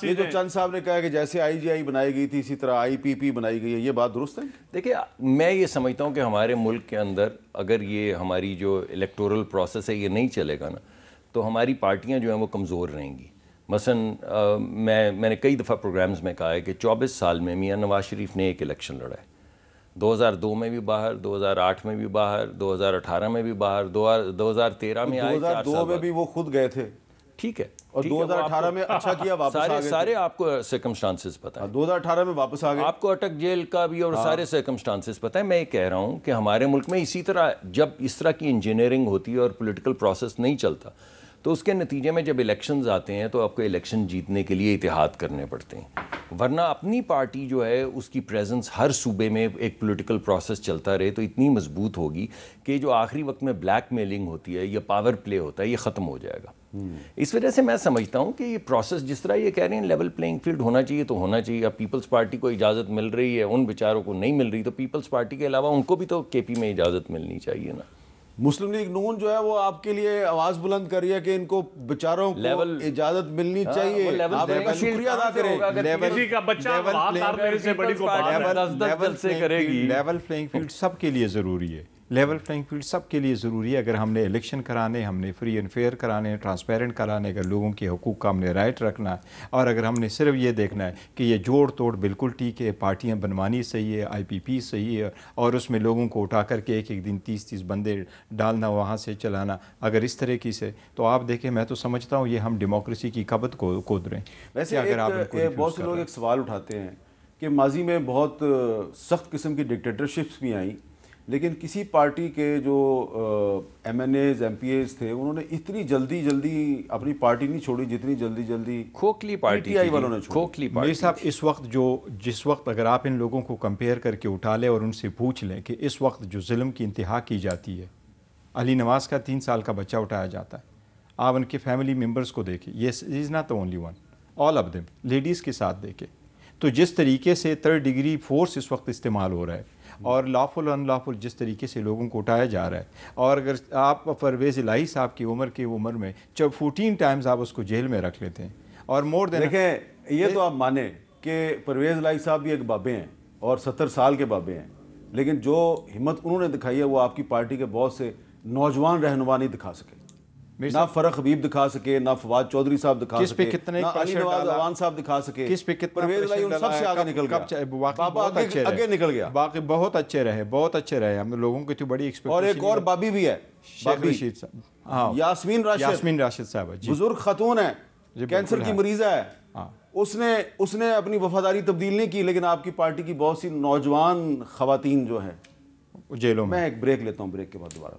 یہ جو چند صاحب نے کہا کہ جیسے آئی جی آئی بنائی گئی تھی اسی طرح آئی پی پی بنائی گئی ہے، یہ بات درست ہے؟ دیکھیں، میں یہ سمجھتا ہوں کہ ہمارے ملک کے اندر اگر یہ ہماری جو الیکٹورل پروسیس ہے یہ نہیں چلے گا نا تو ہماری پارٹیاں جو ہیں وہ کمزور رہیں گی۔ مثلا میں نے کئی دفعہ پروگرامز میں کہا ہے کہ 24 سال میں میاں نواز شریف نے ایک الیکشن لڑا ہے، 2002 میں بھی باہر، 2008 میں بھی باہر، 2018 میں بھی باہر، 2013 میں آئے، 2002 میں بھی وہ خود گئے تھے، ٹھیک ہے، اور 2018 میں اچھا کیا واپس آ گئے۔ سارے آپ کو سرکمسٹانسز پتہ ہیں، 2018 میں واپس آ گئے، آپ کو اٹک جیل کا بھی اور سارے سرکمسٹانسز پتہ ہے۔ میں یہ کہہ رہا ہوں کہ ہمارے ملک میں اسی طرح جب اس طرح کی انجینئرنگ ہوتی ہے اور پولیٹیکل پروسیس نہیں چلتا تو اس کے نتیجے میں جب الیکشنز آتے ہیں تو آپ کو الیکشن جیتنے کے لیے اتحاد کرنے پڑتے ہیں، ورنہ اپنی پارٹی جو ہے اس کی پریزنس ہر صوبے میں ایک پولیٹیکل پروسیس چلتا رہے تو اتنی مضبوط ہوگی کہ جو آخری وقت میں بلیک میلنگ ہوتی ہے یا پاور پلے ہوتا ہے یہ ختم ہو جائے گا۔ اس وجہ سے میں سمجھتا ہوں کہ یہ پروسیس جس طرح یہ کہہ رہے ہیں لیول پلینگ فیلڈ ہونا چاہیے تو ہونا چاہیے۔ اب پیپلز پارٹی کو اجازت مل رہی ہے، ان بیچاروں کو نہیں مل رہی، تو پیپلز پارٹی کے علاوہ ان کو بھی تو کے پی میں اجازت ملنی چاہیے نا۔ مسلم لیگ نون جو ہے وہ آپ کے لیے آواز بلند کر رہی ہے کہ ان کو بیچاروں کو اجازت ملنی چاہیے، آپ ان کا شکریہ ادا کریں۔ کسی کا بچہ میرے سے بڑی کو لیول پلینگ فیلڈ سب کے لیے ضروری ہے، لیول پلینگ فیلڈ سب کے لیے ضروری ہے۔ اگر ہم نے الیکشن کرانے، ہم نے فری اینڈ فیئر کرانے، ٹرانسپیرنٹ کرانے، اگر لوگوں کے حقوق کا ہم نے رائٹ رکھنا ہے، اور اگر ہم نے صرف یہ دیکھنا ہے کہ یہ جوڑ توڑ بالکل ٹھیک ہے، پارٹیاں بنوانی صحیح ہے، آئی پی پی صحیح ہے، اور اس میں لوگوں کو اٹھا کر کے ایک دن 30 بندے ڈالنا، وہاں سے چلانا، اگر اس طرح کی سے تو آپ دیکھیں، میں تو سمجھتا ہوں یہ ہم ڈیموکریسی کی قبض کو کود رہے ہیں۔ ویسے بہت سے لوگ ایک سوال اٹھاتے ہیں کہ ماضی میں بہت سخت قسم کی ڈکٹیٹرشپس بھی آئیں، لیکن کسی پارٹی کے جو M N As M P As تھے انہوں نے اتنی جلدی اپنی پارٹی نہیں چھوڑی جتنی جلدی کھوکھلی پارٹی پی آئی والوں نے چھوڑی۔ کھوکھلی میری پارٹی صاحب اس وقت جس وقت اگر آپ ان لوگوں کو کمپیئر کر کے اٹھا لیں اور ان سے پوچھ لیں کہ اس وقت جو ظلم کی انتہا کی جاتی ہے، علی نواز کا 3 سال کا بچہ اٹھایا جاتا ہے، آپ ان کے فیملی ممبرز کو دیکھیں، یہ is not the only one, all of them, ladies کے ساتھ دیکھیں، تو جس طریقے سے 3rd ڈگری فورس اس وقت استعمال ہو رہا ہے اور لافل ان لافل جس طریقے سے لوگوں کو اٹھایا جا رہا ہے، اور اگر آپ پرویز الہی صاحب کی عمر میں جب 14 ٹائمز آپ اس کو جیل میں رکھ لیتے ہیں اور مور دین، دیکھیں یہ تو آپ مانیں کہ پرویز الہی صاحب بھی ایک بابے ہیں اور 70 سال کے بابے ہیں، لیکن جو ہمت انہوں نے دکھائی ہے وہ آپ کی پارٹی کے بہت سے نوجوان رہنما نہیں دکھا سکے، نہ فرق حبیب دکھا سکے، نہ فواد چودھری صاحب دکھا سکے، نہ علی نواز اوان صاحب دکھا سکے، پرویز الہی ان سب سے آگے نکل گیا، بابا آگے نکل گیا، باقی بہت اچھے رہے، ہم لوگوں کی تو بڑی ایکسپیکٹیشن۔ اور ایک اور بابی بھی ہے، شیخ رشید صاحب، یاسمین راشد صاحب، بزرگ خاتون ہے، کینسر کی مریضہ ہے، اس نے اپنی وفاداری تبدیل نہیں کی، لیکن آپ کی پارٹی کی بہت سی نوجوان خواتین جو ہیں جیلوں میں۔ میں ایک بریک لیتا ہوں، بریک کے بعد دوبارہ